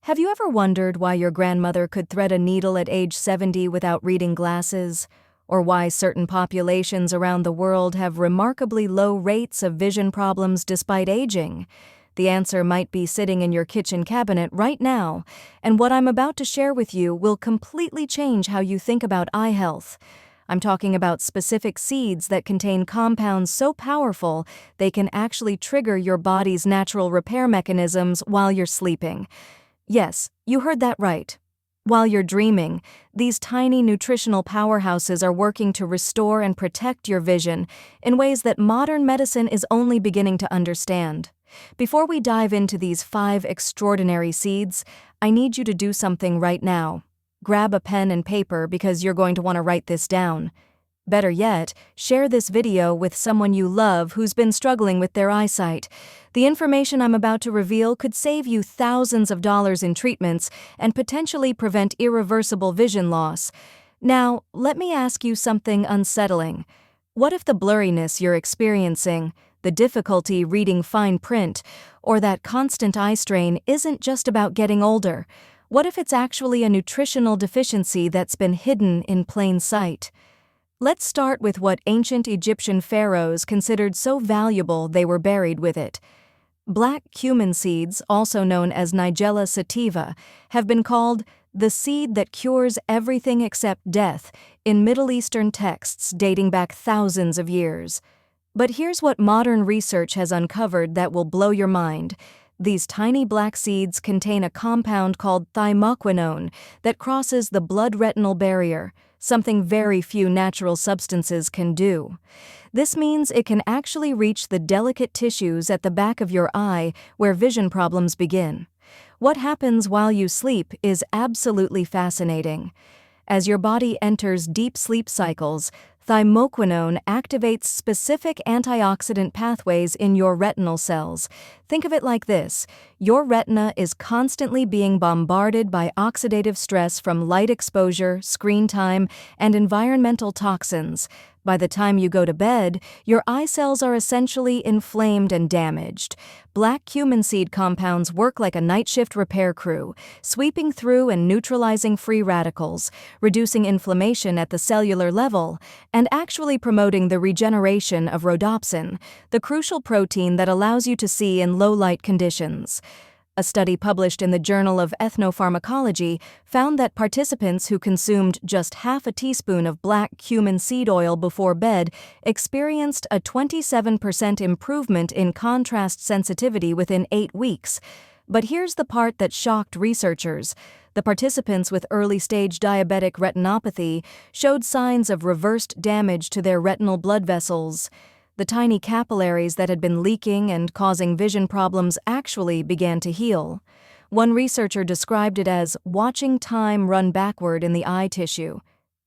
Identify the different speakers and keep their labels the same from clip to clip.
Speaker 1: Have you ever wondered why your grandmother could thread a needle at age 70 without reading glasses? Or why certain populations around the world have remarkably low rates of vision problems despite aging? The answer might be sitting in your kitchen cabinet right now, and what I'm about to share with you will completely change how you think about eye health. I'm talking about specific seeds that contain compounds so powerful they can actually trigger your body's natural repair mechanisms while you're sleeping. Yes, you heard that right. While you're dreaming, these tiny nutritional powerhouses are working to restore and protect your vision in ways that modern medicine is only beginning to understand. Before we dive into these 5 extraordinary seeds, I need you to do something right now. Grab a pen and paper because you're going to want to write this down. Better yet, share this video with someone you love who's been struggling with their eyesight. The information I'm about to reveal could save you thousands of dollars in treatments and potentially prevent irreversible vision loss. Now, let me ask you something unsettling. What if the blurriness you're experiencing, the difficulty reading fine print, or that constant eye strain isn't just about getting older? What if it's actually a nutritional deficiency that's been hidden in plain sight? Let's start with what ancient Egyptian pharaohs considered so valuable they were buried with it. Black cumin seeds, also known as Nigella sativa, have been called the seed that cures everything except death in Middle Eastern texts dating back thousands of years. But here's what modern research has uncovered that will blow your mind. These tiny black seeds contain a compound called thymoquinone that crosses the blood-retinal barrier, something very few natural substances can do. This means it can actually reach the delicate tissues at the back of your eye where vision problems begin. What happens while you sleep is absolutely fascinating. As your body enters deep sleep cycles, thymoquinone activates specific antioxidant pathways in your retinal cells. Think of it like this: your retina is constantly being bombarded by oxidative stress from light exposure, screen time, and environmental toxins. By the time you go to bed, your eye cells are essentially inflamed and damaged. Black cumin seed compounds work like a night shift repair crew, sweeping through and neutralizing free radicals, reducing inflammation at the cellular level, and actually promoting the regeneration of rhodopsin, the crucial protein that allows you to see in low-light conditions. A study published in the Journal of Ethnopharmacology found that participants who consumed just half a teaspoon of black cumin seed oil before bed experienced a 27% improvement in contrast sensitivity within 8 weeks. But here's the part that shocked researchers. The participants with early-stage diabetic retinopathy showed signs of reversed damage to their retinal blood vessels. The tiny capillaries that had been leaking and causing vision problems actually began to heal. One researcher described it as watching time run backward in the eye tissue.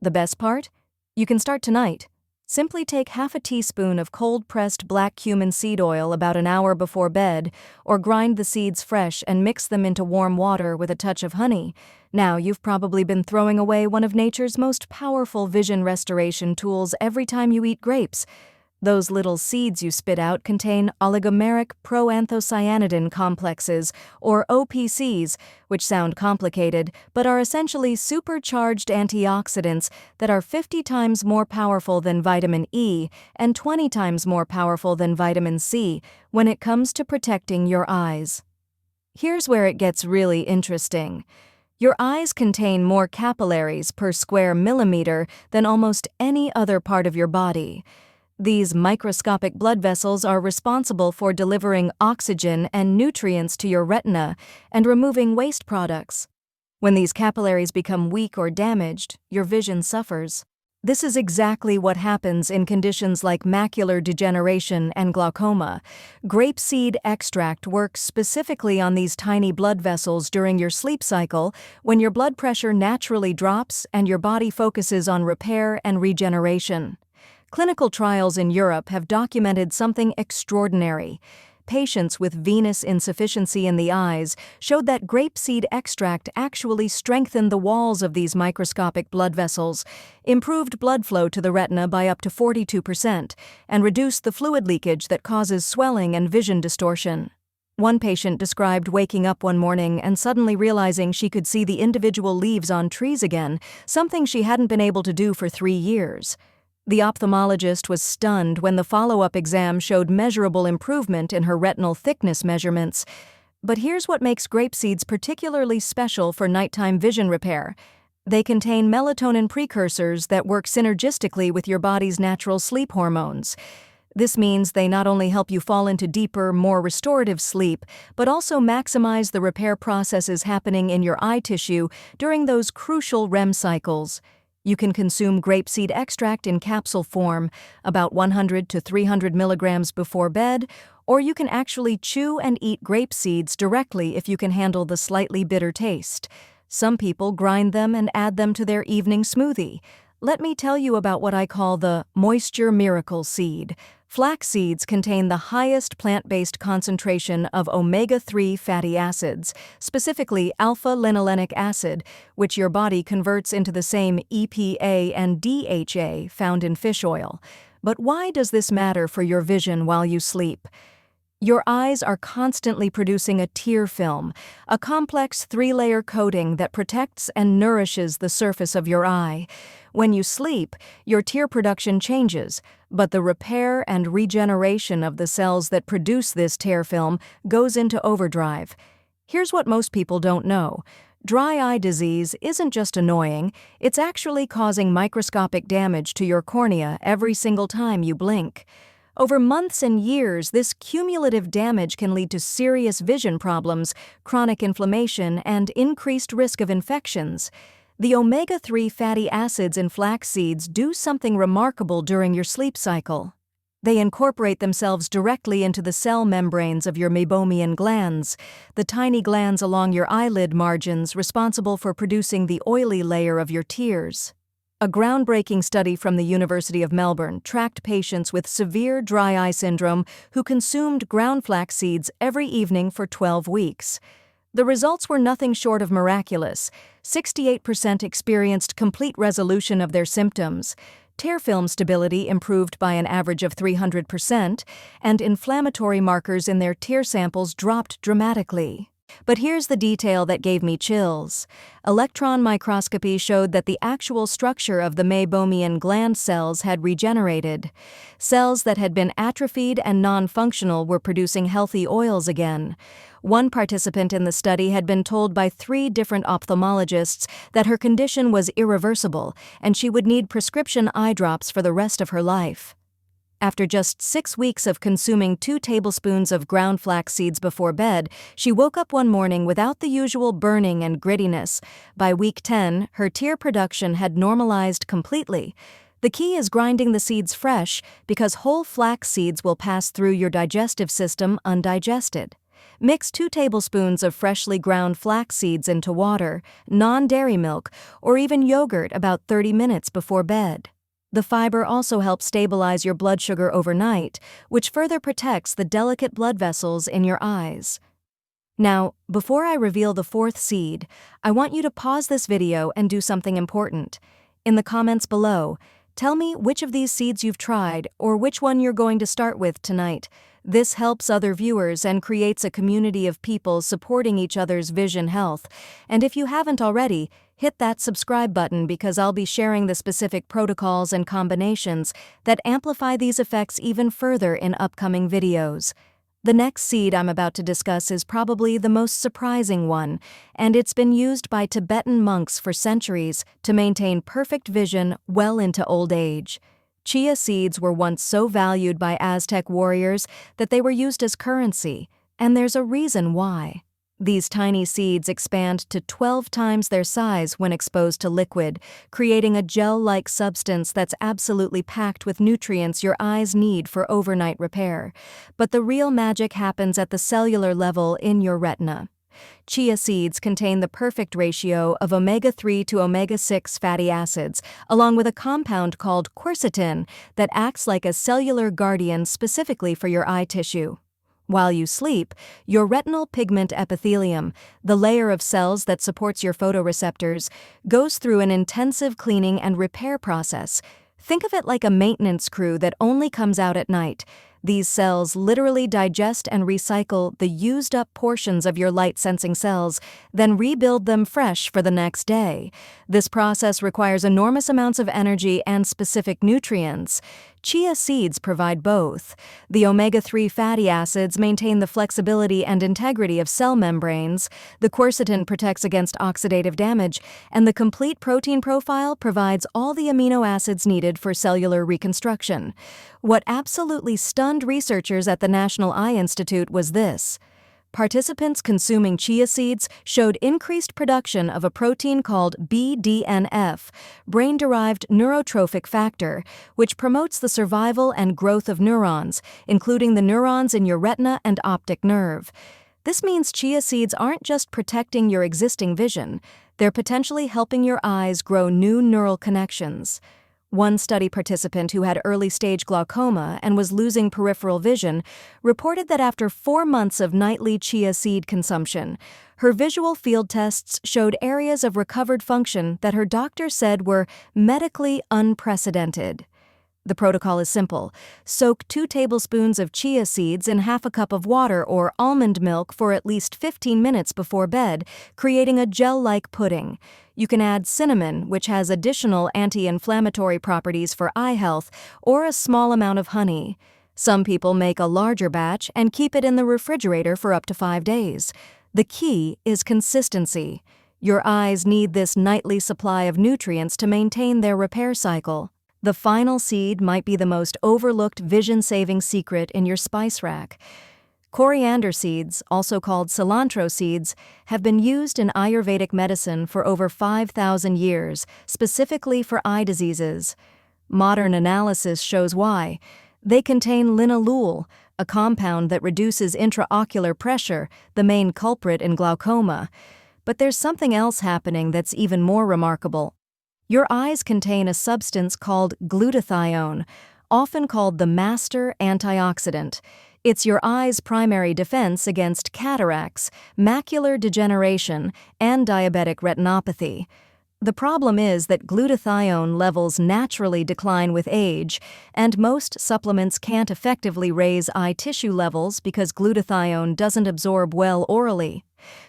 Speaker 1: The best part? You can start tonight. Simply take half a teaspoon of cold-pressed black cumin seed oil about an hour before bed, or grind the seeds fresh and mix them into warm water with a touch of honey. Now, you've probably been throwing away one of nature's most powerful vision restoration tools every time you eat grapes. Those little seeds you spit out contain oligomeric proanthocyanidin complexes, or OPCs, which sound complicated but are essentially supercharged antioxidants that are 50 times more powerful than vitamin E and 20 times more powerful than vitamin C when it comes to protecting your eyes. Here's where it gets really interesting. Your eyes contain more capillaries per square millimeter than almost any other part of your body. These microscopic blood vessels are responsible for delivering oxygen and nutrients to your retina and removing waste products. When these capillaries become weak or damaged, your vision suffers. This is exactly what happens in conditions like macular degeneration and glaucoma. Grapeseed extract works specifically on these tiny blood vessels during your sleep cycle, when your blood pressure naturally drops and your body focuses on repair and regeneration. Clinical trials in Europe have documented something extraordinary. Patients with venous insufficiency in the eyes showed that grapeseed extract actually strengthened the walls of these microscopic blood vessels, improved blood flow to the retina by up to 42%, and reduced the fluid leakage that causes swelling and vision distortion. One patient described waking up one morning and suddenly realizing she could see the individual leaves on trees again, something she hadn't been able to do for 3 years. The ophthalmologist was stunned when the follow-up exam showed measurable improvement in her retinal thickness measurements. But here's what makes grape seeds particularly special for nighttime vision repair. They contain melatonin precursors that work synergistically with your body's natural sleep hormones. This means they not only help you fall into deeper, more restorative sleep, but also maximize the repair processes happening in your eye tissue during those crucial REM cycles. You can consume grapeseed extract in capsule form, about 100 to 300 milligrams before bed, or you can actually chew and eat grape seeds directly if you can handle the slightly bitter taste. Some people grind them and add them to their evening smoothie. Let me tell you about what I call the moisture miracle seed. Flax seeds contain the highest plant-based concentration of omega-3 fatty acids, specifically alpha-linolenic acid, which your body converts into the same EPA and DHA found in fish oil. But why does this matter for your vision while you sleep? Your eyes are constantly producing a tear film, a complex 3-layer coating that protects and nourishes the surface of your eye. When you sleep, your tear production changes, but the repair and regeneration of the cells that produce this tear film goes into overdrive. Here's what most people don't know. Dry eye disease isn't just annoying, it's actually causing microscopic damage to your cornea every single time you blink. Over months and years, this cumulative damage can lead to serious vision problems, chronic inflammation, and increased risk of infections. The omega-3 fatty acids in flax seeds do something remarkable during your sleep cycle. They incorporate themselves directly into the cell membranes of your meibomian glands, the tiny glands along your eyelid margins responsible for producing the oily layer of your tears. A groundbreaking study from the University of Melbourne tracked patients with severe dry eye syndrome who consumed ground flax seeds every evening for 12 weeks. The results were nothing short of miraculous. 68% experienced complete resolution of their symptoms. Tear film stability improved by an average of 300%, and inflammatory markers in their tear samples dropped dramatically. But here's the detail that gave me chills. Electron microscopy showed that the actual structure of the meibomian gland cells had regenerated. Cells that had been atrophied and non-functional were producing healthy oils again. One participant in the study had been told by 3 different ophthalmologists that her condition was irreversible and she would need prescription eye drops for the rest of her life. After just 6 weeks of consuming 2 tablespoons of ground flax seeds before bed, she woke up one morning without the usual burning and grittiness. By week 10, her tear production had normalized completely. The key is grinding the seeds fresh because whole flax seeds will pass through your digestive system undigested. Mix 2 tablespoons of freshly ground flax seeds into water, non-dairy milk, or even yogurt about 30 minutes before bed. The fiber also helps stabilize your blood sugar overnight, which further protects the delicate blood vessels in your eyes. Now, before I reveal the 4th seed, I want you to pause this video and do something important. In the comments below, tell me which of these seeds you've tried or which one you're going to start with tonight. This helps other viewers and creates a community of people supporting each other's vision health. And if you haven't already, hit that subscribe button because I'll be sharing the specific protocols and combinations that amplify these effects even further in upcoming videos. The next seed I'm about to discuss is probably the most surprising one, and it's been used by Tibetan monks for centuries to maintain perfect vision well into old age. Chia seeds were once so valued by Aztec warriors that they were used as currency, and there's a reason why. These tiny seeds expand to 12 times their size when exposed to liquid, creating a gel-like substance that's absolutely packed with nutrients your eyes need for overnight repair. But the real magic happens at the cellular level in your retina. Chia seeds contain the perfect ratio of omega-3 to omega-6 fatty acids, along with a compound called quercetin that acts like a cellular guardian specifically for your eye tissue. While you sleep, your retinal pigment epithelium, the layer of cells that supports your photoreceptors, goes through an intensive cleaning and repair process. Think of it like a maintenance crew that only comes out at night. These cells literally digest and recycle the used-up portions of your light-sensing cells, then rebuild them fresh for the next day. This process requires enormous amounts of energy and specific nutrients. Chia seeds provide both. The omega-3 fatty acids maintain the flexibility and integrity of cell membranes, the quercetin protects against oxidative damage, and the complete protein profile provides all the amino acids needed for cellular reconstruction. What absolutely stunned researchers at the National Eye Institute was this. Participants consuming chia seeds showed increased production of a protein called BDNF, brain-derived neurotrophic factor, which promotes the survival and growth of neurons, including the neurons in your retina and optic nerve. This means chia seeds aren't just protecting your existing vision, they're potentially helping your eyes grow new neural connections. One study participant who had early-stage glaucoma and was losing peripheral vision reported that after 4 months of nightly chia seed consumption, her visual field tests showed areas of recovered function that her doctor said were medically unprecedented. The protocol is simple. Soak 2 tablespoons of chia seeds in half a cup of water or almond milk for at least 15 minutes before bed, creating a gel-like pudding. You can add cinnamon, which has additional anti-inflammatory properties for eye health, or a small amount of honey. Some people make a larger batch and keep it in the refrigerator for up to 5 days. The key is consistency. Your eyes need this nightly supply of nutrients to maintain their repair cycle. The final seed might be the most overlooked vision-saving secret in your spice rack. Coriander seeds, also called cilantro seeds, have been used in Ayurvedic medicine for over 5,000 years, specifically for eye diseases. Modern analysis shows why. They contain linalool, a compound that reduces intraocular pressure, the main culprit in glaucoma. But there's something else happening that's even more remarkable. Your eyes contain a substance called glutathione, often called the master antioxidant. It's your eye's primary defense against cataracts, macular degeneration, and diabetic retinopathy. The problem is that glutathione levels naturally decline with age, and most supplements can't effectively raise eye tissue levels because glutathione doesn't absorb well orally.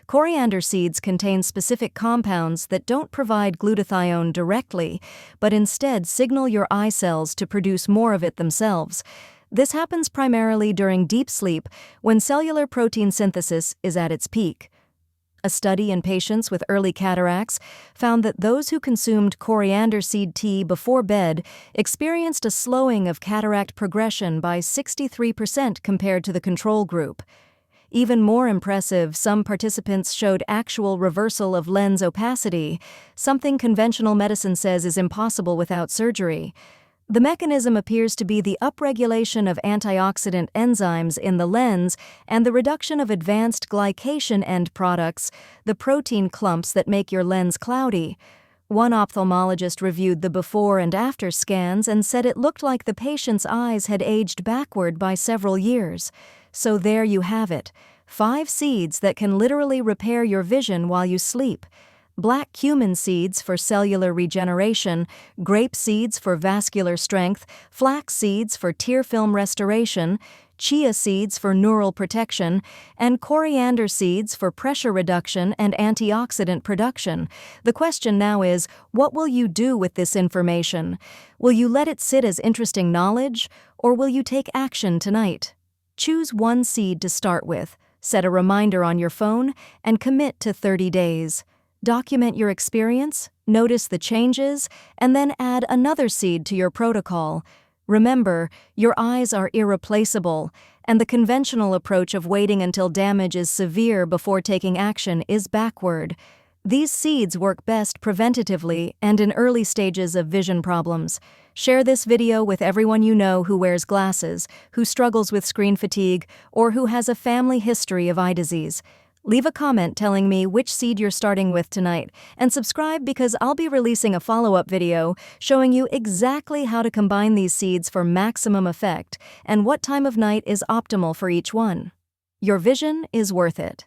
Speaker 1: Coriander seeds contain specific compounds that don't provide glutathione directly, but instead signal your eye cells to produce more of it themselves. This happens primarily during deep sleep, when cellular protein synthesis is at its peak. A study in patients with early cataracts found that those who consumed coriander seed tea before bed experienced a slowing of cataract progression by 63% compared to the control group. Even more impressive, some participants showed actual reversal of lens opacity, something conventional medicine says is impossible without surgery. The mechanism appears to be the upregulation of antioxidant enzymes in the lens and the reduction of advanced glycation end products, the protein clumps that make your lens cloudy. One ophthalmologist reviewed the before and after scans and said it looked like the patient's eyes had aged backward by several years. So there you have it, 5 seeds that can literally repair your vision while you sleep. Black cumin seeds for cellular regeneration, grape seeds for vascular strength, flax seeds for tear film restoration, chia seeds for neural protection, and coriander seeds for pressure reduction and antioxidant production. The question now is, what will you do with this information? Will you let it sit as interesting knowledge, or will you take action tonight? Choose one seed to start with, set a reminder on your phone, and commit to 30 days. Document your experience, notice the changes, and then add another seed to your protocol. Remember, your eyes are irreplaceable, and the conventional approach of waiting until damage is severe before taking action is backward. These seeds work best preventatively and in early stages of vision problems. Share this video with everyone you know who wears glasses, who struggles with screen fatigue, or who has a family history of eye disease. Leave a comment telling me which seed you're starting with tonight, and subscribe because I'll be releasing a follow-up video showing you exactly how to combine these seeds for maximum effect and what time of night is optimal for each one. Your vision is worth it.